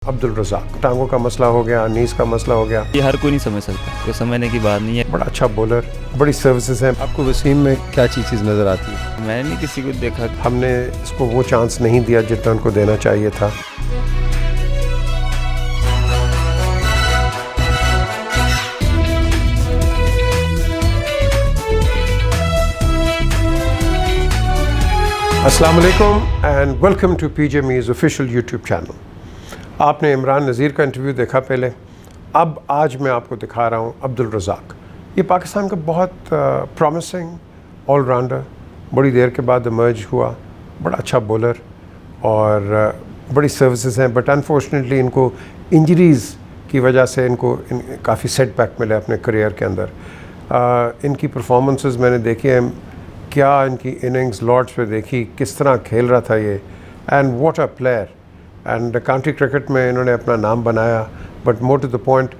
अब्दुल रज़ाक, टांगों का मसला हो गया, नीस का मसला हो गया। ये हर कोई नहीं समझ सकता, कोई समझने की बात नहीं है। बड़ा अच्छा बॉलर, बड़ी सर्विसेज हैं। आपको वसीम में क्या चीज़ नज़र आती है? मैंने नहीं किसी को देखा। हमने इसको वो चांस नहीं दिया जितना उनको देना चाहिए था। अस्सलाम वालेकुम and welcome to PJ Meez official YouTube channel. आपने इमरान नज़ीर का इंटरव्यू देखा पहले, अब आज मैं आपको दिखा रहा हूँ अब्दुल रज़ाक। ये पाकिस्तान का बहुत प्रॉमिसिंग ऑलराउंडर, बड़ी देर के बाद इमर्ज हुआ, बड़ा अच्छा बॉलर और बड़ी सर्विसेज हैं। बट अनफॉर्चुनेटली इनको इंजरीज़ की वजह से इनको काफ़ी सेटबैक मिले अपने करियर के अंदर। इनकी परफॉर्मेंसेस मैंने देखी हैं, क्या इनकी इनिंग्स लॉर्ड्स पे देखी, किस तरह खेल रहा था ये, and what a player. And county cricket में इन्होंने अपना नाम बनाया, but more to the point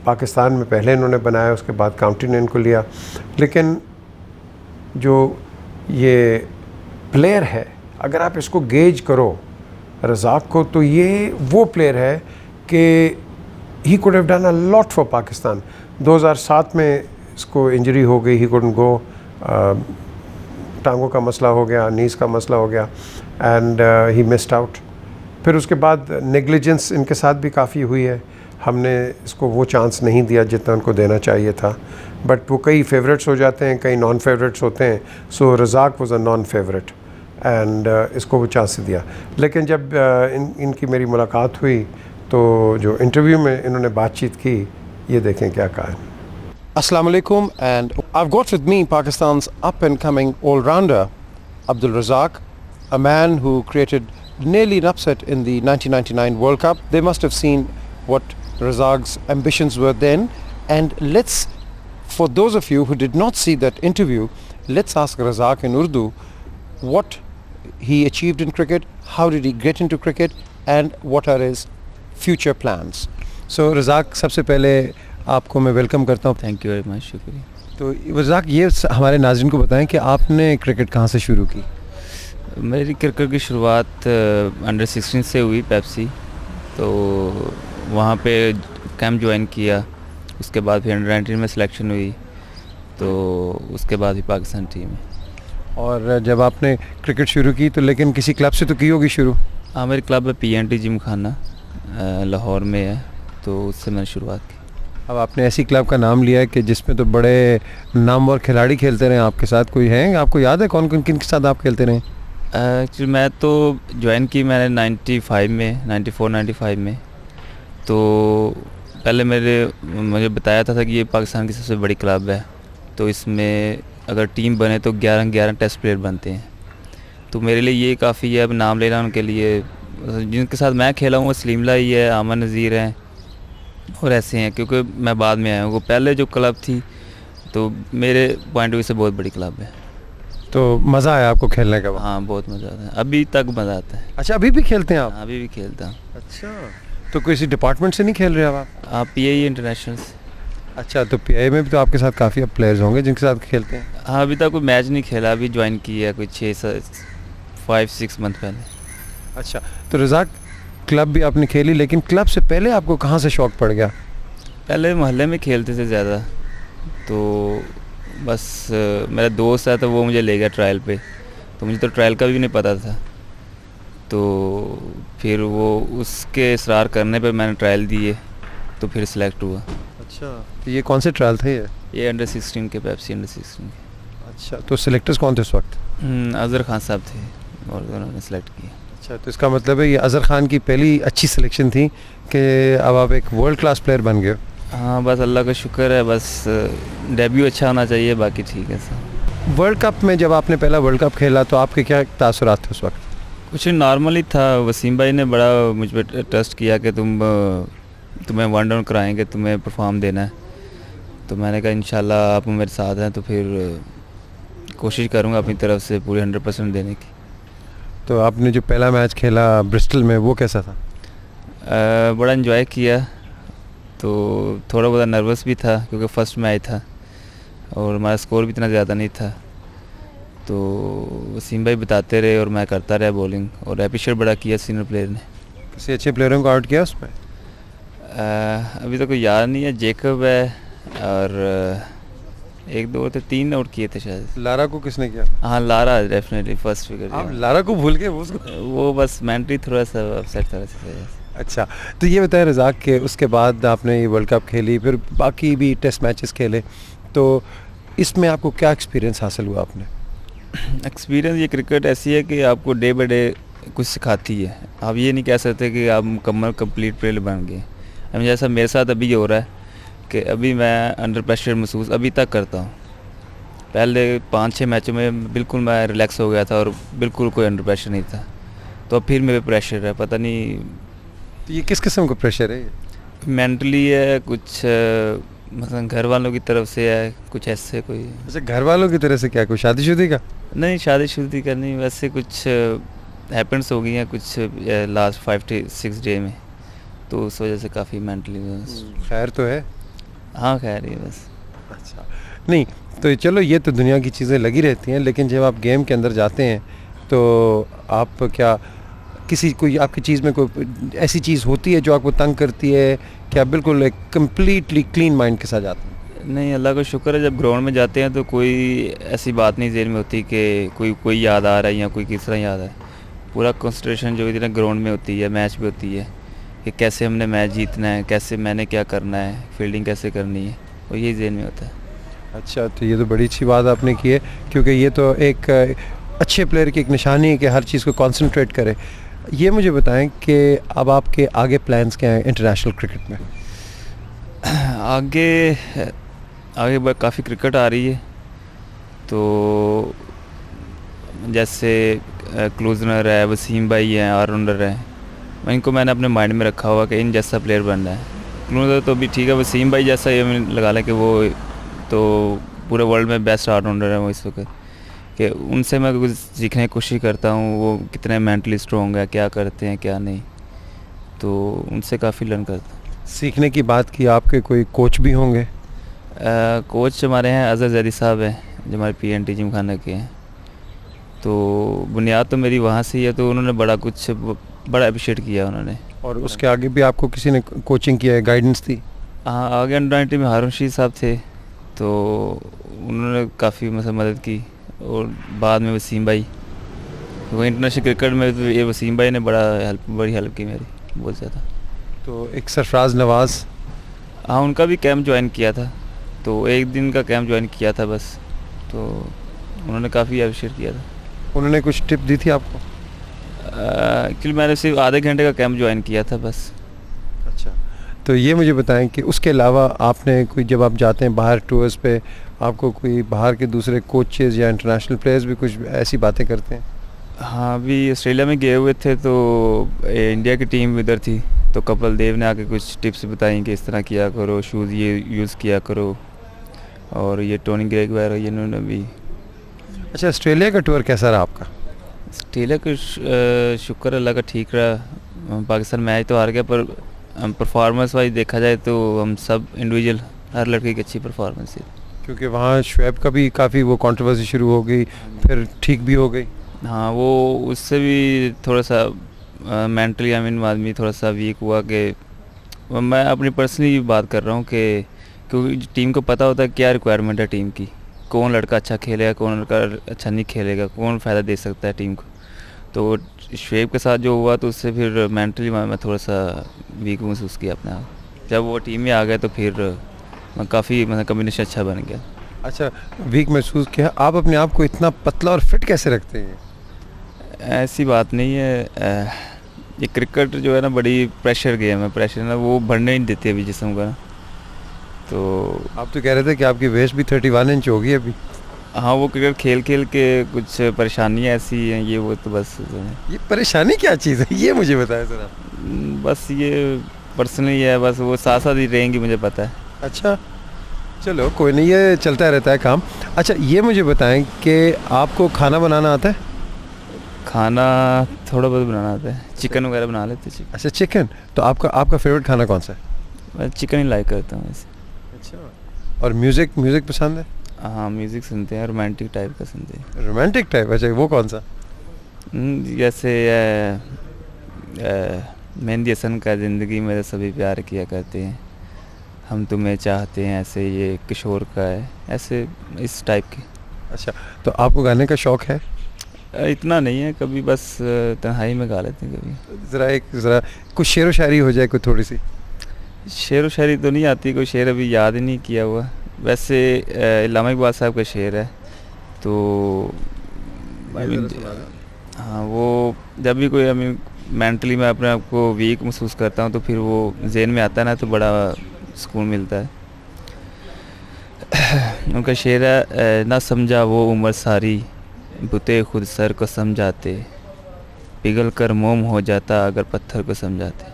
Pakistan में पहले इन्होंने बनाया, उसके बाद काउंटी ने इनको लिया। लेकिन जो ये प्लेयर है, अगर आप इसको गेज करो रज़ाक को, तो ये वो प्लेयर है कि he could have done a lot for Pakistan. 2007 में इसको इंजरी हो गई, ही कुडंट गो, टांगों का मसला हो गया, नीस का मसला हो गया एंड ही मिस्ड आउट। फिर उसके बाद नेग्लिजेंस इनके साथ भी काफ़ी हुई है। हमने इसको वो चांस नहीं दिया जितना उनको देना चाहिए था, बट वो कई फेवरेट्स हो जाते हैं, कई नॉन फेवरेट्स होते हैं। So Razzaq was a non favourite and इसको वो चांस दिया। लेकिन जब इनकी मेरी मुलाकात हुई तो जो इंटरव्यू में इन्होंने बातचीत की, ये देखें क्या कहा है। Assalamu alaikum, and I've got with me Pakistan's up and coming all-rounder Abdul Razak, a man who created nearly an upset in the 1999 World Cup. They must have seen what Razak's ambitions were then, and for those of you who did not see that interview, let's ask Razak in Urdu what he achieved in cricket, how did he get into cricket, and what are his future plans. So Razak, सबसे पहले आपको मैं welcome करता हूँ। Thank you very much, शुक्रिया। तो रज़ाक, ये हमारे नाज़रीन को बताएं कि आपने क्रिकेट कहाँ से शुरू की? मेरी क्रिकेट की शुरुआत अंडर 16 से हुई, पेप्सी। तो वहाँ पे कैंप ज्वाइन किया, उसके बाद फिर अंडर 19 में सिलेक्शन हुई, तो उसके बाद ही पाकिस्तान टीम में। और जब आपने क्रिकेट शुरू की तो लेकिन किसी क्लब से तो की होगी शुरू? हाँ, मेरी क्लब है PNT जिम खाना, लाहौर में है, तो उससे मैंने शुरुआत की। अब आपने ऐसी क्लब का नाम लिया है कि जिसमें तो बड़े नामवर खिलाड़ी खेलते रहे आपके साथ, कोई हैं आपको याद है कौन कौन किन के साथ आप खेलते रहे? एक्चुअली मैं तो ज्वाइन की मैंने 95 में, 94-95 में। तो पहले मुझे बताया था कि ये पाकिस्तान की सबसे बड़ी क्लब है, तो इसमें अगर टीम बने तो 11 टेस्ट प्लेयर बनते हैं। तो मेरे लिए ये काफ़ी है अब नाम लेना उनके लिए। जिनके साथ मैं खेला हूँ वो सलीम ही है, आमन नज़ीर हैं और ऐसे हैं, क्योंकि मैं बाद में आया हूँ। वो पहले जो क्लब थी तो मेरे पॉइंट ऑफ व्यू से बहुत बड़ी क्लब है। तो मज़ा आया आपको खेलने का? हाँ, बहुत मज़ा आता है, अभी तक मज़ा आता है। अच्छा, अभी भी खेलते हैं आप? हाँ, अभी भी खेलता हूँ। अच्छा, तो किसी डिपार्टमेंट से नहीं खेल रहे आप? PIA international. अच्छा, तो PIA में भी तो आपके साथ काफ़ी अब प्लेयर्स होंगे जिनके साथ खेलते हैं? हाँ, अभी तक कोई मैच नहीं खेला, अभी ज्वाइन किया कोई 5-6 मंथ पहले। अच्छा, तो रज़ाक, क्लब भी आपने खेली, लेकिन क्लब से पहले आपको कहाँ से शौक़ पड़ गया? पहले मोहल्ले में खेलते थे ज़्यादा, तो बस मेरा दोस्त है तो वो मुझे ले गया ट्रायल पे, तो मुझे तो ट्रायल का भी नहीं पता था। तो फिर वो उसके इसरार करने पे मैंने ट्रायल दिए, तो फिर सिलेक्ट हुआ। अच्छा, तो ये कौन से ट्रायल थे ये अंडर 16 के, पेप्सी अंडर 16 के। अच्छा, तो सिलेक्टर्स कौन थे उस वक्त? अज़हर खान साहब थे और उन्होंने सेलेक्ट किया। अच्छा, तो इसका मतलब है ये अज़हर खान की पहली अच्छी सिलेक्शन थी कि अब आप एक वर्ल्ड क्लास प्लेयर बन गए? हाँ, बस अल्लाह का शुक्र है, बस डेब्यू अच्छा होना चाहिए, बाकी ठीक है सब। वर्ल्ड कप में जब आपने पहला वर्ल्ड कप खेला तो आपके क्या तासुरात थे उस वक्त? कुछ नॉर्मल ही था। वसीम भाई ने बड़ा मुझ पर ट्रस्ट किया कि तुम्हें वन डाउन कराएंगे, तुम्हें परफॉर्म देना है। तो मैंने कहा इंशाल्लाह आप मेरे साथ हैं, तो फिर कोशिश करूँगा अपनी तरफ से पूरी 100% देने की। तो आपने जो पहला मैच खेला ब्रिस्टल में, वो कैसा था? बड़ा इन्जॉय किया। तो थोड़ा बहुत नर्वस भी था क्योंकि फ़र्स्ट मैच था और हमारा स्कोर भी इतना ज़्यादा नहीं था। तो वसीम भाई बताते रहे और मैं करता रहा बॉलिंग, और अप्रिशिएट बड़ा किया सीनियर प्लेयर ने। किसी अच्छे प्लेयरों को आउट किया उसमें? अभी तो कोई याद नहीं है, जेकब है और एक दो थे, 3 आउट किए थे शायद। लारा को किसने किया? हाँ लारा डेफिनेटली फर्स्ट फिगर। आप लारा को भूल गए उसको? वो बस मेंटली थोड़ा सा अपसेट था वैसे। अच्छा, तो ये बताएं रज़ाक के उसके बाद आपने ये वर्ल्ड कप खेली, फिर बाकी भी टेस्ट मैचेस खेले, तो इसमें आपको क्या एक्सपीरियंस हासिल हुआ आपने? एक्सपीरियंस, ये क्रिकेट ऐसी है कि आपको डे बाई डे कुछ सिखाती है। आप ये नहीं कह सकते कि आप मुकम्मल कंप्लीट प्लेयर बन गए। अब जैसा मेरे साथ अभी हो रहा है कि अभी मैं अंडर प्रेशर महसूस अभी तक करता हूँ। पहले 5-6 मैचों में बिल्कुल मैं रिलैक्स हो गया था और बिल्कुल कोई अंडर प्रेशर नहीं था, तो अब फिर मेरे प्रेशर है, पता नहीं। तो ये किस किस्म का प्रेशर है? मेंटली है कुछ, मतलब घर वालों की तरफ से है कुछ ऐसे कोई। अच्छा, घर वालों की तरह से क्या, कोई शादीशुदी का? नहीं शादीशुदी का नहीं, वैसे कुछ हैपेंस हो गई हैं कुछ लास्ट 5-6 डे में, तो उस वजह से काफ़ी मेंटली। खैर तो है? हाँ खैर ही बस। अच्छा, नहीं तो चलो ये तो दुनिया की चीज़ें लगी रहती हैं, लेकिन जब आप गेम के अंदर जाते हैं तो आप क्या किसी कोई आपकी चीज़ में कोई ऐसी चीज़ होती है जो आपको तंग करती है, क्या बिल्कुल एक कम्प्लीटली क्लीन माइंड के साथ जाते हैं? नहीं अल्लाह का शुक्र है, जब ग्राउंड में जाते हैं तो कोई ऐसी बात नहीं ज़हन में होती कि कोई याद आ रहा है या कोई किस तरह याद है। पूरा कंसंट्रेशन जो इधर ग्राउंड में होती है, मैच में होती है कि कैसे हमने मैच जीतना है, कैसे मैंने क्या करना है, फील्डिंग कैसे करनी है, और यही ज़हन में होता है। अच्छा, तो ये तो बड़ी अच्छी बात आपने की है, क्योंकि ये तो एक अच्छे प्लेयर की एक निशानी है कि हर चीज़ को कंसंट्रेट करे। ये मुझे बताएं कि अब आपके आगे प्लान्स क्या हैं इंटरनेशनल क्रिकेट में? आगे काफ़ी क्रिकेट आ रही है, तो जैसे क्लोजनर है, वसीम भाई हैं, ऑलराउंडर हैं, इनको मैंने अपने माइंड में रखा हुआ कि इन जैसा प्लेयर बनना है। क्लोजनर तो भी ठीक है, वसीम भाई जैसा ये लगा लें कि वो तो पूरे वर्ल्ड में बेस्ट ऑलराउंडर है वो इस वक्त, कि उनसे मैं कुछ सीखने की कोशिश करता हूँ, वो कितने मेंटली स्ट्रॉन्ग है, क्या करते हैं क्या नहीं, तो उनसे काफ़ी लर्न करता हूँ। सीखने की बात की, आपके कोई कोच भी होंगे? कोच हमारे हैं अज़हर जैदी साहब हैं जो हमारे PNT जिमखाना के हैं, तो बुनियाद तो मेरी वहाँ से ही है, तो उन्होंने बड़ा अप्रिशिएट किया उन्होंने। और उसके आगे भी आपको किसी ने कोचिंग किया है, गाइडेंस थी? हाँ आगे अंडर 19 में हारून रशीद साहब थे, तो उन्होंने काफ़ी मदद की, और बाद में वसीम भाई, वो इंटरनेशनल क्रिकेट में तो ये वसीम भाई ने बड़ी हेल्प की मेरी, बहुत ज़्यादा। तो एक सरफराज नवाज़? हाँ उनका भी कैंप ज्वाइन किया था, तो 1 दिन का कैंप ज्वाइन किया था बस, तो उन्होंने काफ़ी अप्रिशिएट किया था। उन्होंने कुछ टिप दी थी आपको? एक्चुअली मैंने सिर्फ आधे घंटे का कैंप ज्वाइन किया था बस। अच्छा, तो ये मुझे बताएं कि उसके अलावा आपने कोई, जब आप जाते हैं बाहर टूर्स पे, आपको कोई बाहर के दूसरे कोचेज़ या इंटरनेशनल प्लेयर्स भी कुछ ऐसी बातें करते हैं? हाँ अभी ऑस्ट्रेलिया में गए हुए थे, तो इंडिया की टीम इधर थी, तो कपिल देव ने आके कुछ टिप्स बताई कि इस तरह किया करो, शूज़ ये यूज़ किया करो, और ये टोनी ग्रेग वगैरह ये इन्होंने भी। अच्छा, ऑस्ट्रेलिया का टूर कैसा रहा आपका? ऑस्ट्रेलिया का शुक्र अल्लाह का ठीक रहा। पाकिस्तान मैच तो हार गया, पर परफॉर्मेंस वाइज देखा जाए तो हम सब इंडिविजुअल हर लड़के की अच्छी परफॉर्मेंस है, क्योंकि वहाँ शुएब का भी काफ़ी वो कंट्रोवर्सी शुरू हो गई, फिर ठीक भी हो गई। हाँ वो उससे भी थोड़ा सा मेंटली आदमी थोड़ा सा वीक हुआ, कि मैं अपनी पर्सनली बात कर रहा हूँ कि क्योंकि टीम को पता होता है क्या रिक्वायरमेंट है टीम की, कौन लड़का अच्छा खेलेगा, कौन लड़का अच्छा नहीं खेलेगा, कौन फ़ायदा दे सकता है टीम को। तो शुएब के साथ जो हुआ, तो उससे फिर मेंटली मैं थोड़ा सा वीक महसूस किया अपने आप। जब वो टीम में आ गए तो फिर मैं काफ़ी कम्बिनेशन अच्छा बन गया। अच्छा, वीक महसूस किया। आप अपने आप को इतना पतला और फिट कैसे रखते हैं? ऐसी बात नहीं है, ये क्रिकेट जो है ना बड़ी प्रेशर गेम है, प्रेशर ना वो बढ़ने नहीं देती अभी जिस्म का ना। तो आप तो कह रहे थे कि आपकी वेस्ट भी 31 इंच होगी अभी। हाँ वो क्रिकेट खेल खेल के कुछ परेशानियाँ ऐसी हैं, ये वो तो बस। ये परेशानी क्या चीज़ है, ये मुझे बताया ज़रा। बस ये पर्सनली है, बस वो साथ साथ ही रहेंगी मुझे पता है। अच्छा चलो कोई नहीं, ये चलता रहता है काम। अच्छा ये मुझे बताएं कि आपको खाना बनाना आता है? खाना थोड़ा बहुत बनाना आता है, चिकन वगैरह बना लेते हैं। अच्छा चिकन, तो आपका फेवरेट खाना कौन सा है? मैं चिकन ही लाइक करता हूँ वैसे। अच्छा, और म्यूज़िक पसंद है? हाँ म्यूज़िक सुनते हैं, रोमांटिक टाइप का सुनते हैं। Romantic type? अच्छा वो कौन सा? जैसे मेहंदी हसन का ज़िंदगी में सभी प्यार किया करते हैं, हम तुम्हें चाहते हैं, ऐसे ये किशोर का है, ऐसे इस टाइप के। अच्छा, तो आपको गाने का शौक़ है? इतना नहीं है, कभी बस तन्हाई में गा लेते हैं कभी। ज़रा कुछ शेर व शायरी हो जाए कोई थोड़ी सी। शेर व शायरी तो नहीं आती, कोई शेर अभी याद ही नहीं किया हुआ। वैसे इल्लामा इकबाल साहब का शेर है, तो हाँ, वो जब भी कोई हमें मेंटली मैं अपने आप को वीक महसूस करता हूँ तो फिर वो ज़हन में आता है ना, तो बड़ा सुकून मिलता है। उनका शेर है, ना समझा वो उम्र सारी, बुते खुद सर को समझाते, पिघल कर मोम हो जाता अगर पत्थर को समझाते।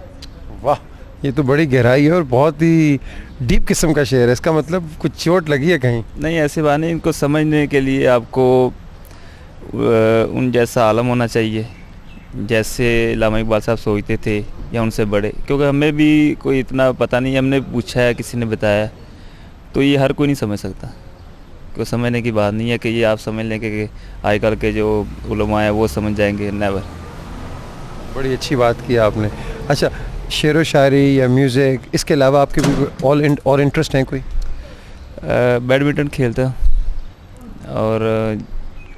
वाह, ये तो बड़ी गहराई है और बहुत ही डीप किस्म का शेर है। इसका मतलब कुछ चोट लगी है कहीं? नहीं, ऐसे बात नहीं, इनको समझने के लिए आपको उन जैसा आलम होना चाहिए जैसे इल्लामा इकबाल साहब सोचते थे या उनसे बड़े, क्योंकि हमें भी कोई इतना पता नहीं, हमने पूछा है, किसी ने बताया, तो ये हर कोई नहीं समझ सकता। क्यों समझने की बात नहीं है कि ये आप समझ लें कि आजकल के जो उलमा है वो समझ जाएंगे, नेवर। बड़ी अच्छी बात की आपने। अच्छा, शेर व शायरी या म्यूज़िक, इसके अलावा आपके भी और इंटरेस्ट हैं कोई? बैडमिंटन खेलता हूँ और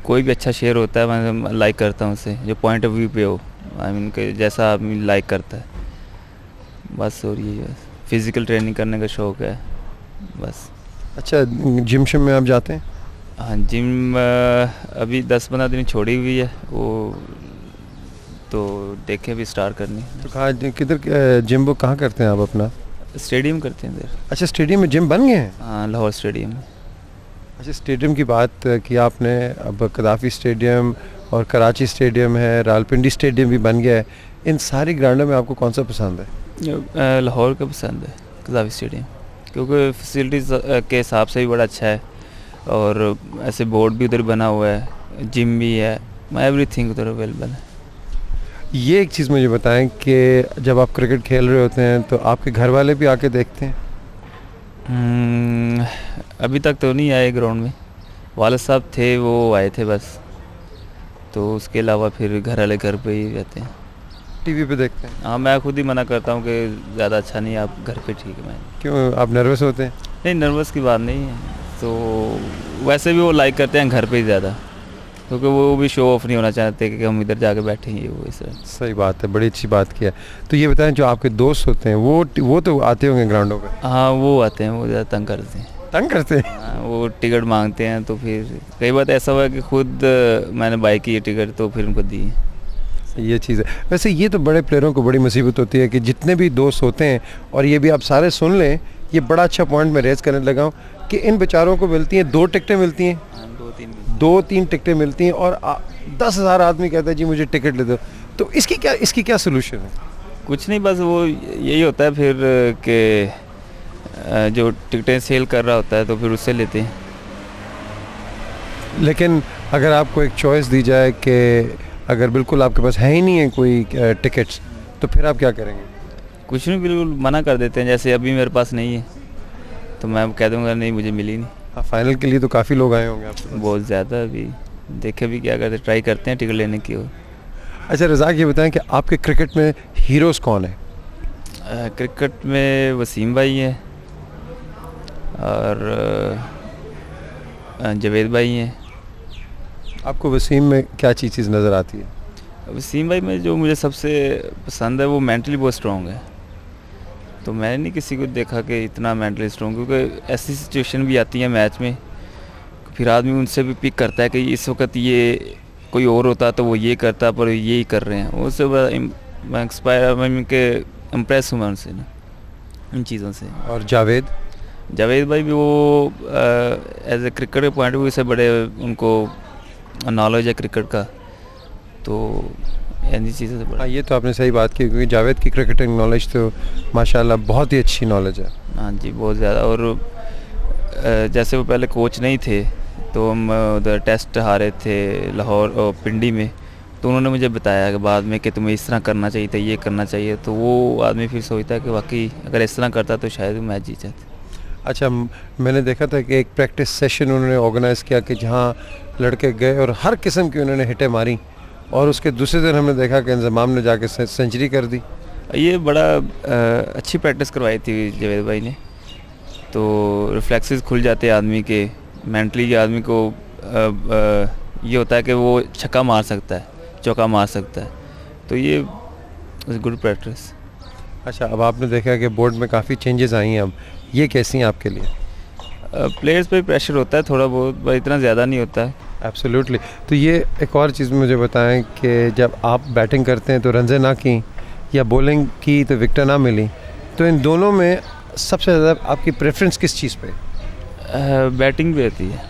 कोई भी अच्छा शेर होता है मैं लाइक करता हूँ उसे, जो पॉइंट ऑफ व्यू पे हो, आई मीन के जैसा आदमी लाइक करता है बस। और यही बस फिज़िकल ट्रेनिंग करने का शौक़ है बस। अच्छा, जिम शिम में आप जाते हैं? हाँ, जिम अभी 10-15 दिन छोड़ी हुई है वो, तो देखें भी स्टार्ट करनी। तो कहाँ, किधर जिम वो कहाँ करते हैं आप अपना? स्टेडियम करते हैं इधर। अच्छा, स्टेडियम में जिम बन गए हैं? हाँ, लाहौर स्टेडियम में। अच्छा, स्टेडियम की बात की आपने, अब कदाफ़ी स्टेडियम और कराची स्टेडियम है, रावलपिंडी स्टेडियम भी बन गया है। इन सारी ग्राउंडों में आपको कौन सा पसंद है? लाहौर का पसंद है, कदाफ़ी स्टेडियम, क्योंकि फैसिलिटीज़ के हिसाब से भी बड़ा अच्छा है और ऐसे बोर्ड भी उधर बना हुआ है, जिम भी है, एवरीथिंग उधर अवेलेबल है। ये एक चीज़ मुझे बताएं कि जब आप क्रिकेट खेल रहे होते हैं तो आपके घर वाले भी आके देखते हैं? अभी तक तो नहीं आए ग्राउंड में, वालिद साहब थे वो आए थे बस, तो उसके अलावा फिर घर वाले घर पे ही रहते हैं। टीवी पे देखते हैं? हाँ, मैं खुद ही मना करता हूँ कि ज़्यादा अच्छा नहीं, आप घर पे ठीक है। मैं क्यों, आप नर्वस होते हैं? नहीं, नर्वस की बात नहीं है, तो वैसे भी वो लाइक करते हैं घर पे ही ज़्यादा, क्योंकि वो भी शो ऑफ नहीं होना चाहते कि हम इधर जाके बैठेंगे वो इस तरह। सही बात है, बड़ी अच्छी बात की है। तो ये बताएं, जो आपके दोस्त होते हैं वो तो आते होंगे ग्राउंडों पे? हाँ, वो आते हैं, वो ज़्यादा तंग करते हैं। तंग करते हैं? हाँ, वो टिकट मांगते हैं, तो फिर कई बार ऐसा हुआ कि खुद मैंने बाई की टिकट तो फिर उनको दी। ये चीज़ है। वैसे ये तो बड़े प्लेयरों को बड़ी मुसीबत होती है कि जितने भी दोस्त होते हैं, और ये भी आप सारे सुन लें, ये बड़ा अच्छा पॉइंट मैं रेज करने लगा हूँ कि इन बेचारों को मिलती हैं 2 टिकटें मिलती हैं, 2-3 टिकटें मिलती हैं और 10,000 आदमी कहता है जी मुझे टिकट ले दो। तो इसकी क्या सोल्यूशन है? कुछ नहीं, बस वो यही होता है फिर कि जो टिकटें सेल कर रहा होता है तो फिर उससे लेते हैं। लेकिन अगर आपको एक चॉइस दी जाए कि अगर बिल्कुल आपके पास है ही नहीं है कोई टिकट्स, तो फिर आप क्या करेंगे? कुछ नहीं, बिल्कुल मना कर देते हैं। जैसे अभी मेरे पास नहीं है तो मैं कह दूँगा नहीं, मुझे मिली नहीं। हाँ, फाइनल के लिए तो काफ़ी लोग आए होंगे आपके पास? बहुत ज़्यादा। अभी देखे भी क्या करते, ट्राई करते हैं टिकट लेने की। अच्छा रज़ाक, ये बताएं कि आपके क्रिकेट में हीरोज़ कौन है? क्रिकेट में वसीम भाई हैं और जावेद भाई हैं। आपको वसीम में क्या चीज़ नज़र आती है? वसीम भाई में जो मुझे सबसे पसंद है वो मेंटली बहुत स्ट्रॉन्ग है। तो मैंने नहीं किसी को देखा कि इतना मेंटली स्ट्रॉन्ग, क्योंकि ऐसी सिचुएशन भी आती है मैच में, फिर आदमी उनसे भी पिक करता है कि इस वक्त ये कोई और होता तो वो ये करता, पर ये ही कर रहे हैं। उससे मैं एक्सपायर के इम्प्रेस हूँ मैं उनसे ना, इन चीज़ों से। और जावेद भाई भी वो एज ए क्रिकेट के पॉइंट ऑफ व्यू से बड़े उनको नॉलेज है क्रिकेट का, तो ऐसी चीज़ों से बड़ा। हाँ, ये तो आपने सही बात की, क्योंकि जावेद की क्रिकेटिंग नॉलेज तो माशाल्लाह बहुत ही अच्छी नॉलेज है। हाँ जी, बहुत ज़्यादा। और जैसे वो पहले कोच नहीं थे तो हम उधर टेस्ट हारे थे लाहौर और पिंडी में, तो उन्होंने मुझे बताया कि बाद में कि तुम्हें इस तरह करना चाहिए था, ये करना चाहिए। तो वो आदमी फिर सोचता है कि वाकई अगर इस तरह करता तो शायद वो मैच जीत जाते। अच्छा, मैंने देखा था कि एक प्रैक्टिस सेशन उन्होंने ऑर्गेनाइज़ किया कि जहाँ लड़के गए और हर किस्म की उन्होंने हिटें मारी, और उसके दूसरे दिन हमने देखा कि इंज़माम ने जाके सेंचुरी कर दी। ये बड़ा अच्छी प्रैक्टिस करवाई थी जावेद भाई ने, तो रिफ्लेक्सेस खुल जाते हैं आदमी के, मेंटली आदमी को ये होता है कि वो छक्का मार सकता है, चौका मार सकता है, तो ये गुड प्रैक्टिस। अच्छा, अब आपने देखा कि बोर्ड में काफ़ी चेंजेस आई हैं, अब ये कैसी हैं आपके लिए? प्लेयर्स पे प्रेशर होता है थोड़ा बहुत, पर इतना ज़्यादा नहीं होता है। एब्सोल्युटली। तो ये एक और चीज़ मुझे बताएं कि जब आप बैटिंग करते हैं तो रन्ज़ें ना की या बॉलिंग की तो विकेट ना मिली, तो इन दोनों में सबसे ज़्यादा आपकी प्रेफरेंस किस चीज़ पे? बैटिंग भी होती है।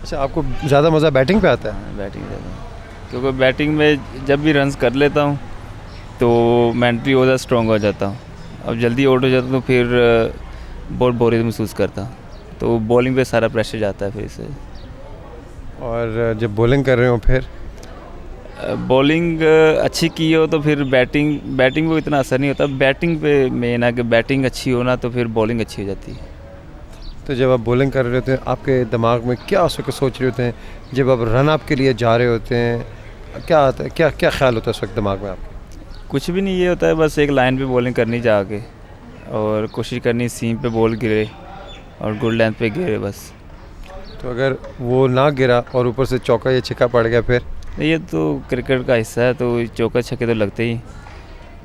अच्छा, आपको ज़्यादा मज़ा बैटिंग पे आता है? बैटिंग ज़्यादा, क्योंकि बैटिंग में जब भी रन्स कर लेता हूँ तो मेंटली और ज़्यादा स्ट्रॉन्ग हो जाता हूँ। अब जल्दी आउट हो जाता हूँ तो फिर बहुत बोरियत महसूस करता हूँ, तो बॉलिंग पे सारा प्रेशर जाता है फिर से। और जब बॉलिंग कर रहे हो फिर? बॉलिंग अच्छी की हो तो फिर बैटिंग पे इतना असर नहीं होता। बैटिंग पे मेन है कि बैटिंग अच्छी हो ना तो फिर बॉलिंग अच्छी हो जाती है। तो जब आप बॉलिंग कर रहे होते हैं आपके दिमाग में क्या उस वक्त सोच रहे होते हैं? जब आप रन अप के लिए जा रहे होते हैं क्या आता है, क्या क्या ख्याल होता है उस वक्त दिमाग में आपके? कुछ भी नहीं, ये होता है बस एक लाइन पे बॉलिंग करनी जाके और कोशिश करनी सीम पे बॉल गिरे और गुड लेंथ पे गिरे बस। तो अगर वो ना गिरा और ऊपर से चौका या छक्का पड़ गया फिर? ये तो क्रिकेट का हिस्सा है, तो चौका छक्के तो लगते ही।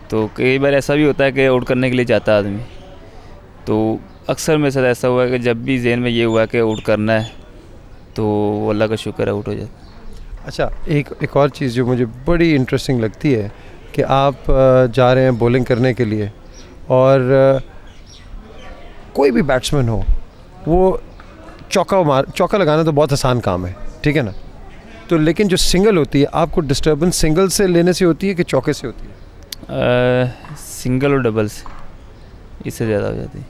तो कई बार ऐसा भी होता है कि आउट करने के लिए जाता है आदमी, तो अक्सर मेरे साथ ऐसा हुआ है कि जब भी ज़हन में ये हुआ कि आउट करना है तो अल्लाह का शुक्र है आउट हो जाता। अच्छा, एक और चीज़ जो मुझे बड़ी इंटरेस्टिंग लगती है कि आप जा रहे हैं बॉलिंग करने के लिए और कोई भी बैट्समैन हो वो चौका लगाना तो बहुत आसान काम है, ठीक है ना? तो लेकिन जो सिंगल होती है आपको डिस्टर्बेंस सिंगल से लेने से होती है कि चौके से होती है? सिंगल और डबल से, इससे ज़्यादा हो जाती है,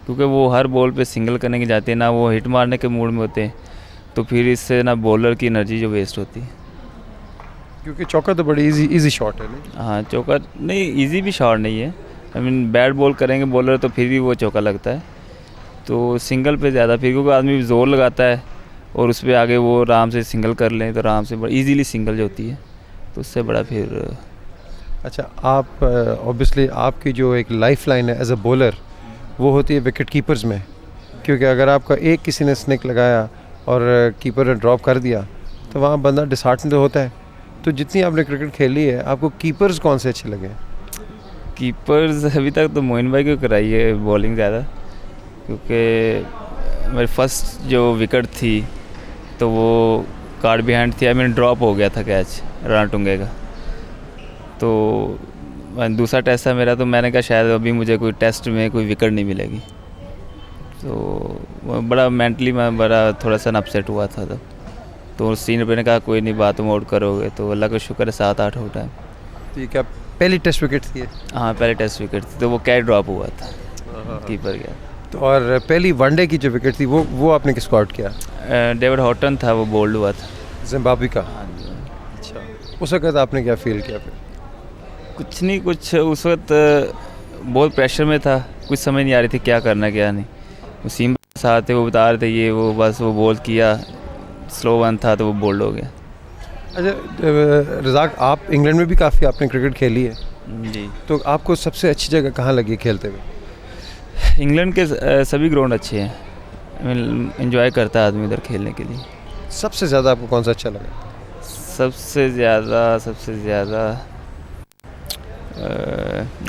क्योंकि वो हर बॉल पे सिंगल करने की जाती है ना, वो हिट मारने के मूड में होते हैं, तो फिर इससे ना बॉलर की एनर्जी जो वेस्ट होती है। क्योंकि चौका तो बड़ी इजी शॉट है नहीं? हाँ, चौका नहीं, इजी भी शॉट नहीं है। आई मीन बैट बॉल करेंगे बॉलर तो फिर भी वो चौका लगता है, तो सिंगल पे ज़्यादा, फिर क्योंकि आदमी जोर लगाता है और उस पर आगे वो आराम से सिंगल कर लें तो आराम से ईजीली सिंगल जो होती है तो उससे बड़ा फिर। अच्छा, आप ऑब्वियसली आपकी जो एक लाइफ लाइन है एज अ बॉलर वो होती है विकेट कीपर्स में, क्योंकि अगर आपका एक किसी ने स्निक लगाया और कीपर ने ड्रॉप कर दिया तो वहाँ बंदा डिसहार्टन तो होता है। तो जितनी आपने क्रिकेट खेली है आपको कीपर्स कौन से अच्छे लगे? कीपर्स अभी तक तो मोइन भाई को कराई है बॉलिंग ज़्यादा, क्योंकि मेरी फर्स्ट जो विकेट थी तो वो कार्ड बिहाइंड थी, आई मीन ड्रॉप हो गया था कैच राणा टुंगे का, तो दूसरा टेस्ट था मेरा, तो मैंने कहा शायद अभी मुझे कोई टेस्ट में कोई विकेट नहीं मिलेगी, तो बड़ा मेंटली मैं बड़ा थोड़ा सा अपसेट हुआ था तब। तो सीनियर पे ने कहा कोई नहीं बात, तुम आउट करोगे, तो अल्लाह का शुक्र है 7-8 आउट है। तो ये क्या पहली टेस्ट विकेट थी? हाँ, पहले टेस्ट विकेट थी, तो वो कैच ड्रॉप हुआ था, कीपर गया। तो और पहली वनडे की जो विकेट थी वो आपने किसको आउट किया? डेविड हॉटन था, वो बोल्ड हुआ था, जिम्बाब्वे का। हाँ जी। अच्छा, उस वक्त आपने क्या फील किया फिर? कुछ नहीं, कुछ उस वक्त बहुत प्रेशर में था, कुछ समझ नहीं आ रही थी क्या करना क्या नहीं। वसीम साथ थे, वो बता रहे थे ये वो, बस वो बॉल किया, स्लो वन था तो वो बोल्ड हो गया। अच्छा रज़ाक, आप इंग्लैंड में भी काफ़ी आपने क्रिकेट खेली है जी, तो आपको सबसे अच्छी जगह कहाँ लगी खेलते हुए? इंग्लैंड के सभी ग्राउंड अच्छे हैं, आई मीन एंजॉय करता है आदमी उधर खेलने के लिए। सबसे ज़्यादा आपको कौन सा अच्छा लगा? सबसे ज़्यादा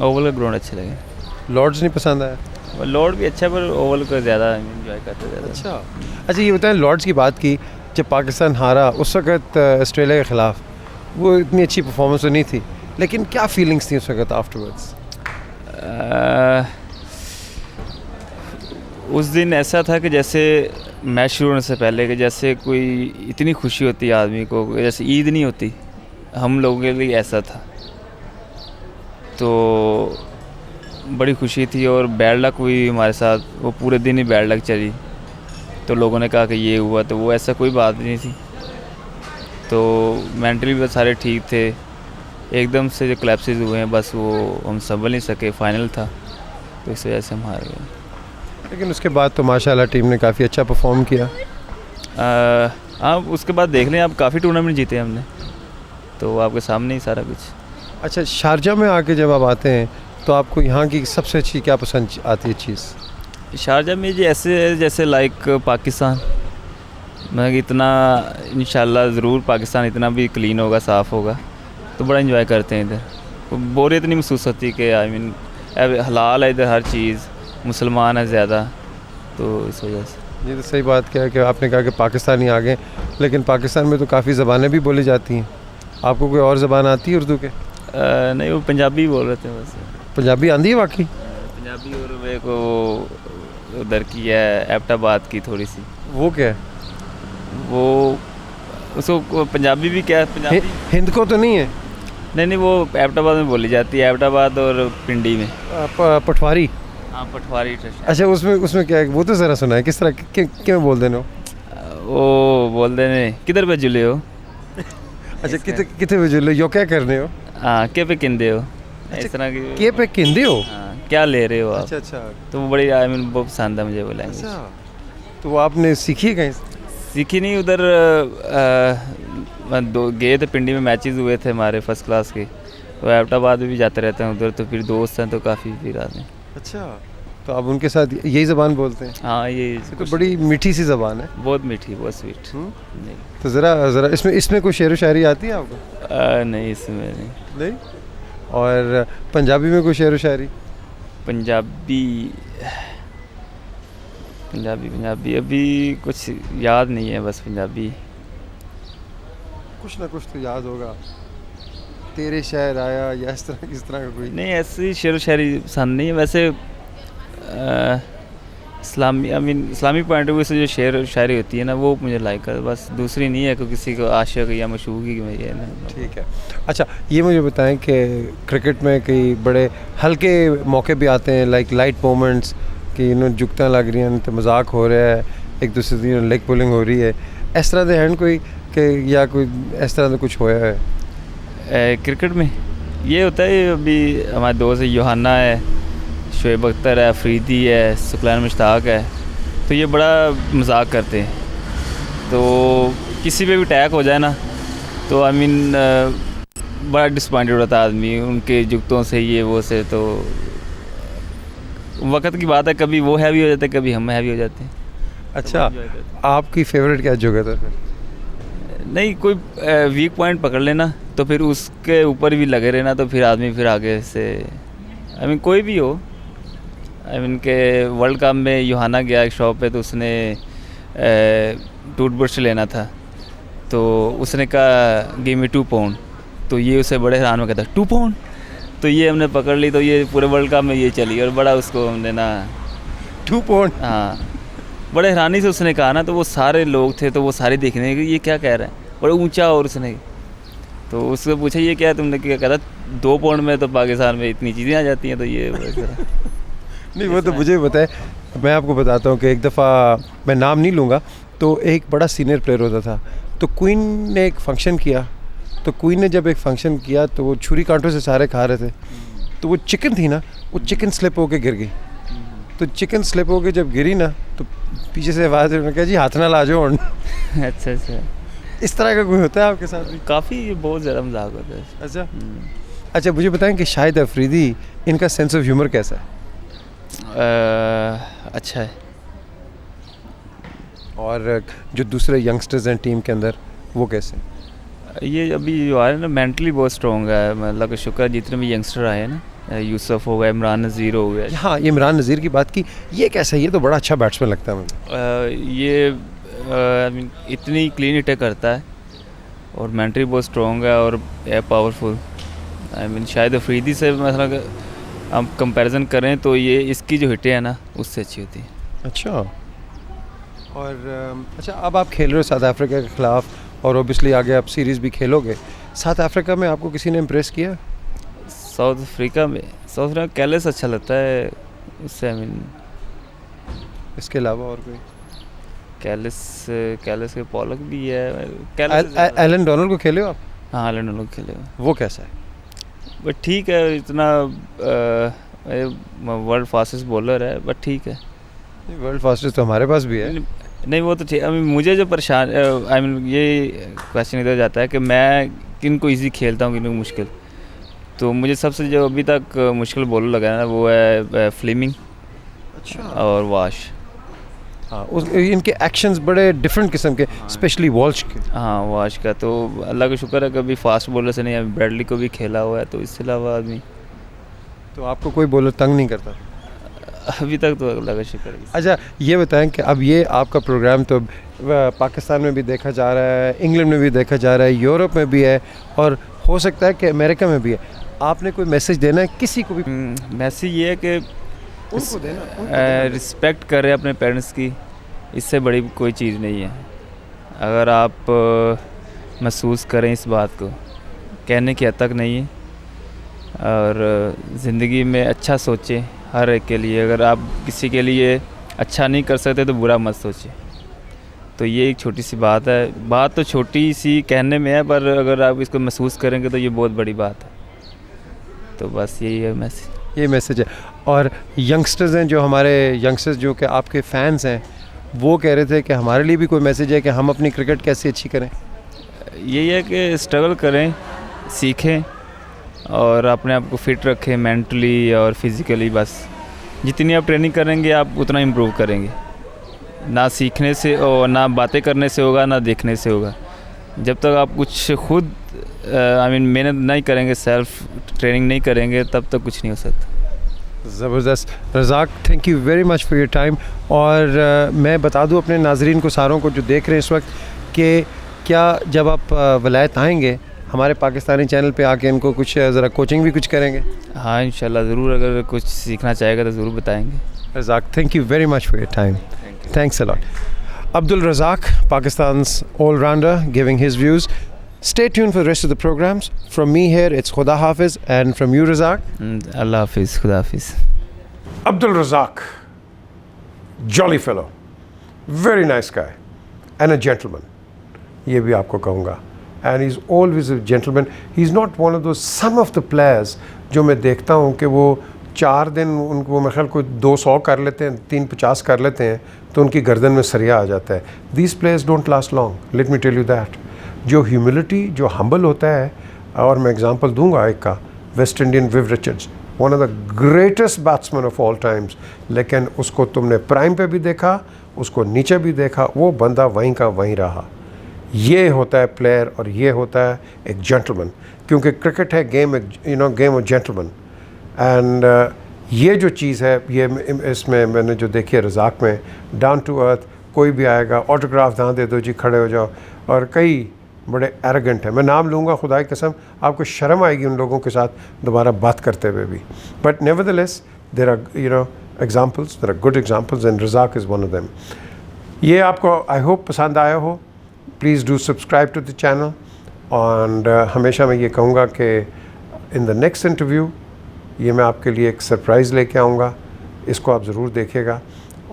ओवल का ग्राउंड अच्छे लगे। लॉर्ड्स नहीं पसंद आया? लॉर्ड भी अच्छा है, पर ओवल को ज़्यादा एंजॉय करते ज़्यादा। अच्छा, ये बताएं, लॉर्ड्स की बात की, जब पाकिस्तान हारा उस वक्त ऑस्ट्रेलिया के ख़िलाफ़, वो इतनी अच्छी परफॉर्मेंस तो नहीं थी, लेकिन क्या फीलिंग्स थी उस वक्त आफ्टरवर्ड्स? उस दिन ऐसा था कि जैसे मैच शुरू होने से पहले कि जैसे कोई इतनी खुशी होती है आदमी को, जैसे ईद नहीं होती, हम लोगों के लिए ऐसा था, तो बड़ी खुशी थी। और बैड लक हुई हमारे साथ, वो पूरे दिन ही बैड लक चली, तो लोगों ने कहा कि ये हुआ, तो वो ऐसा कोई बात नहीं थी, तो मेंटली भी सारे ठीक थे। एकदम से जो क्लैप्सेस हुए हैं बस वो हम संभल नहीं सके, फाइनल था तो इस वजह से हम हार गए। लेकिन उसके बाद तो माशाल्लाह टीम ने काफ़ी अच्छा परफॉर्म किया। हाँ, उसके बाद देख लें आप, काफ़ी टूर्नामेंट जीते हमने, तो आपके सामने ही सारा कुछ। अच्छा, शारजा में आके जब आप आते हैं तो आपको यहाँ की सबसे अच्छी क्या पसंद आती है चीज़? शारजा में जी ऐसे है जैसे लाइक पाकिस्तान, मैं इतना इंशाल्लाह ज़रूर पाकिस्तान इतना भी क्लीन होगा, साफ़ होगा, तो बड़ा इंजॉय करते हैं इधर। बोरियत नहीं महसूस होती कि आई मीन हलाल है इधर हर चीज़, मुसलमान है ज़्यादा, तो इस वजह से। ये तो सही बात क्या है कि आपने कहा कि पाकिस्तानी आ गए, लेकिन पाकिस्तान में तो काफ़ी ज़बानें भी बोली जाती हैं। आपको कोई और ज़बान आती है उर्दू के? नहीं, वो पंजाबी बोल रहे थे बस। पंजाबी आती है वाकई? पंजाबी और मेरे को उधर की है एबटाबाद की थोड़ी सी। वो क्या है? वो उसको पंजाबी भी क्या है, पंजाबी हिंद को तो नहीं है? नहीं, वो एबटाबाद में बोली जाती है, एबटाबाद और पिंडी में। पटवारी? हाँ, पटवारी। अच्छा, उसमें क्या है, वो तो ज़रा सुना है किस तरह क्यों बोल देने हो? वो बोल देने किधर पे जुले हो। अच्छा, कितने बजे लो यो क्या करने हो? हाँ, के पे किंदे हो, इस तरह की। के पे किंदे हो? हाँ, क्या ले रहे हो आप। अच्छा। तो वो बड़ी आई मीन बहुत पसंद है मुझे वो लैंग्वेज। अच्छा, तो वो आपने सीखी है कहीं से? सीखी नहीं, उधर गए थे, पिंडी में मैचेस हुए थे हमारे फर्स्ट क्लास के, तो एबटाबाद में भी जाते रहते हैं उधर, तो फिर दोस्त हैं तो काफ़ी फिर आते हैं। अच्छा, तो आप उनके साथ यही ज़बान बोलते हैं? हाँ, ये तो बड़ी मीठी सी ज़बान है। बहुत मीठी, बहुत स्वीट। नहीं, तो ज़रा इसमें कोई शेर व शायरी आती है आपको? नहीं, इसमें नहीं। और पंजाबी में कोई शेर व शायरी? पंजाबी अभी कुछ याद नहीं है, बस पंजाबी। कुछ ना कुछ तो याद होगा, तेरे शायर आया या इस तरह का कोई? नहीं, ऐसी शेर व शायरी पसंद नहीं है वैसे। इस्लामी पॉइंट ऑफ व्यू से जो शेर शायरी होती है ना, वो मुझे लाइक है, बस दूसरी नहीं है कि किसी को आशिक या मशहूर की में ये ना। ठीक है। अच्छा, ये मुझे बताएं कि क्रिकेट में कई बड़े हल्के मौके भी आते हैं, लाइक लाइट मोमेंट्स, कि जुगतां लग रही हैं तो मजाक हो रहा है, एक दूसरे की लेग पुलिंग हो रही है, इस तरह के हैं कोई कि या कोई इस तरह का कुछ होया है? क्रिकेट में ये होता है, अभी हमारे दोस्त है, योहाना है, शोएब अख्तर है, अफरीदी है, सुकलान मुश्ताक है, तो ये बड़ा मजाक करते हैं। तो किसी पे भी अटैक हो जाए ना, तो आई मीन बड़ा डिसपॉइंटेड होता है आदमी उनके जुगतों से, ये वो से। तो वक्त की बात है, कभी वो हैवी हो जाते हैं, कभी हम हैवी हो जाते हैं। अच्छा, आपकी फेवरेट क्या जुगत है? नहीं, कोई वीक पॉइंट पकड़ लेना, तो फिर उसके ऊपर भी लगे रहना, तो फिर आदमी फिर आगे से आई मीन कोई भी हो। आई मीन के वर्ल्ड कप में योहाना गया एक शॉप पे, तो उसने टूथब्रश लेना था, तो उसने कहा गिव मी 2 पाउंड, तो ये उसे बड़े हैरान में कहता 2 पाउंड, तो ये हमने पकड़ ली, तो ये पूरे वर्ल्ड कप में ये चली, और बड़ा उसको हमने ना 2 पाउंड, हाँ, बड़े हैरानी से उसने कहा ना, तो वो सारे लोग थे, तो वो सारे देखने कि ये क्या कह रहा है, बड़ा ऊंचा। और उसने तो उससे पूछा ये क्या है, तुमने क्या कहा? 2 पाउंड में तो पाकिस्तान में इतनी चीज़ें आ जाती हैं, तो ये नहीं, वो तो मुझे बताए। मैं आपको बताता हूँ कि एक दफ़ा, मैं नाम नहीं लूँगा, तो एक बड़ा सीनियर प्लेयर होता था, तो क्वीन ने एक फंक्शन किया, तो क्वीन ने जब एक फंक्शन किया तो वो छुरी कांटों से सारे खा रहे थे, तो वो चिकन थी ना, वो चिकन स्लिप होके गिर गई। तो चिकन स्लिप होके जब गिरी ना, तो पीछे से आवाज़ उन्होंने कहा जी हाथ ना ला जाओ। अच्छा, इस तरह का कोई होता है आपके साथ भी? काफ़ी बहुत ज़्यादा मजाक होता है। अच्छा, अच्छा, मुझे बताएं कि शाहिद अफरीदी, इनका सेंस ऑफ ह्यूमर कैसा है? अच्छा है। और जो दूसरे यंगस्टर्स हैं टीम के अंदर, वो कैसे? ये अभी जो आ रहे हैं ना, मेंटली बहुत स्ट्रॉन्ग है, अल्लाह का शुक्र है, जितने भी यंगस्टर आए हैं ना, यूसुफ हो गया, इमरान नज़ीर हो गया। हाँ, ये इमरान नज़ीर की बात की, ये कैसा है? ये तो बड़ा अच्छा बैट्समैन लगता है मुझे। ये आई मीन इतनी क्लीन हिटें करता है, और मेंटली बहुत स्ट्रॉन्ग है, और पावरफुल। आई मीन शायद अफरीदी से मतलब हम कंपैरिजन करें तो ये इसकी जो हिटें हैं ना, उससे अच्छी होती है। अच्छा, और अच्छा, अब आप खेल रहे हो साउथ अफ्रीका के ख़िलाफ़, और ओबियसली आगे आप सीरीज़ भी खेलोगे। साउथ अफ्रीका में आपको किसी ने इम्प्रेस किया? साउथ अफ्रीका कैलिस अच्छा लगता है उससे, आई मीन। इसके अलावा और कोई? कैलिस के पॉलक भी है। एलन डोनाल्ड को खेले हो आप? हाँ, एलन डोनाल्ड खेले हो। वो कैसा है? बट ठीक है, इतना वर्ल्ड फास्टेस्ट बॉलर है, बट ठीक है। वर्ल्ड फास्टेस्ट तो हमारे पास भी है। नहीं, वो तो ठीक। आई मीन मुझे जो परेशान, आई मीन ये क्वेश्चन इधर जाता है कि मैं किन को ईजी खेलता हूँ, किन को मुश्किल। तो मुझे सबसे जो अभी तक मुश्किल बॉलर लगा है ना वो है फ्लेमिंग और वाश। हाँ, इनके एक्शंस बड़े डिफरेंट किस्म के, स्पेशली वॉल्श के। हाँ वाश का तो अल्लाह का शुक्र है कभी फास्ट बॉलर से नहीं, ब्रैडली को भी खेला हुआ है, तो इसके अलावा आदमी तो आपको कोई बॉलर तंग नहीं करता? अभी तक तो अल्लाह का शुक्र है। अच्छा, ये बताएं कि अब ये आपका प्रोग्राम तो पाकिस्तान में भी देखा जा रहा है, इंग्लैंड में भी देखा जा रहा है, यूरोप में भी है और हो सकता है कि अमेरिका में भी है। आपने कोई मैसेज देना है किसी को भी? मैसेज ये है कि उनको देना, रिस्पेक्ट करें अपने पेरेंट्स की, इससे बड़ी कोई चीज़ नहीं है। अगर आप महसूस करें इस बात को, कहने की हद तक नहीं है, और ज़िंदगी में अच्छा सोचें हर एक के लिए। अगर आप किसी के लिए अच्छा नहीं कर सकते तो बुरा मत सोचें। तो ये एक छोटी सी बात है, बात तो छोटी सी कहने में है, पर अगर आप इसको महसूस करेंगे तो ये बहुत बड़ी बात है। तो बस यही है मैसेज। ये मैसेज है। और यंगस्टर्स हैं जो हमारे यंगस्टर्स जो कि आपके फ़ैन्स हैं, वो कह रहे थे कि हमारे लिए भी कोई मैसेज है कि हम अपनी क्रिकेट कैसे अच्छी करें? यही है कि स्ट्रगल करें, सीखें और अपने आप को फिट रखें मेंटली और फिज़िकली। बस जितनी आप ट्रेनिंग करेंगे आप उतना इम्प्रूव करेंगे। ना सीखने से और ना बातें करने से होगा, ना देखने से होगा। जब तक आप कुछ खुद मेहनत नहीं करेंगे, सेल्फ ट्रेनिंग नहीं करेंगे, तब तक कुछ नहीं हो सकता। ज़बरदस्त। Razzaq, thank you very much for your time. और मैं बता दूं अपने नाजरीन को, सारों को जो देख रहे हैं इस वक्त, कि क्या जब आप वलायत आएंगे हमारे पाकिस्तानी चैनल पे आके इनको कुछ ज़रा कोचिंग भी कुछ करेंगे? हाँ इंशाल्लाह ज़रूर, अगर कुछ सीखना चाहेगा तो ज़रूर बताएंगे। Razzaq, thank you very much for your time. Thanks a lot. Abdul Razak, Pakistan's all-rounder, giving his views. Stay tuned for the rest of the programs. From me here, it's Khuda Hafiz, and from you, Razak, Allah Hafiz, Khuda Hafiz. Abdul Razak, jolly fellow, very nice guy, and a gentleman. ये भी आपको कहूँगा. And he's always a gentleman. He's not one of those, some of the players जो मैं देखता हूँ कि वो 4 दिन उनको मेरे ख्याल को 200 कर लेते हैं, 350 कर लेते हैं, तो उनकी गर्दन में सरिया आ जाता है. These players don't last long. Let me tell you that. जो ह्यूमिलिटी, जो हम्बल होता है, और मैं एग्जांपल दूंगा एक का, West Indian Viv Richards, one of the greatest batsman of all times, लेकिन उसको तुमने प्राइम पे भी देखा, उसको नीचे भी देखा, वो बंदा वहीं का वहीं रहा. ये होता है प्लेयर और ये होता है एक जेंटलमैन, क्योंकि क्रिकेट है game, game of gentleman. And ये जो चीज़ है, ये इसमें मैंने जो देखी है रज़ाक में, डाउन टू अर्थ, कोई भी आएगा ऑटोग्राफ यहाँ दे दो जी, खड़े हो जाओ. और कई बड़े एरोगेंट हैं, मैं नाम लूँगा खुदा की कसम, आपको शर्म आएगी उन लोगों के साथ दोबारा बात करते हुए भी. But nevertheless there are examples, there are good examples, and Razzaq is one of them. ये आपको आई होप पसंद आया हो. Please do subscribe to the channel. And हमेशा मैं ये कहूँगा कि इन द नेक्स्ट इंटरव्यू ये मैं आपके लिए एक सरप्राइज़ लेके आऊँगा, इसको आप ज़रूर देखिएगा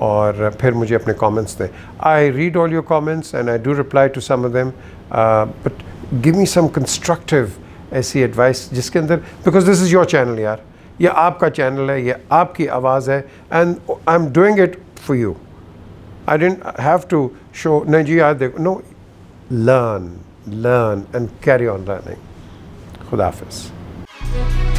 और फिर मुझे अपने कमेंट्स दें. I read all your comments and I do reply to some of them, but give me some constructive ऐसी एडवाइस जिसके अंदर, because this is your channel यार, ये आपका चैनल है, ये आपकी आवाज़ है, and I am doing it for you. I didn't have to show, नहीं जी यार देखो, no, learn and carry on learning. खुदा हाफिज़.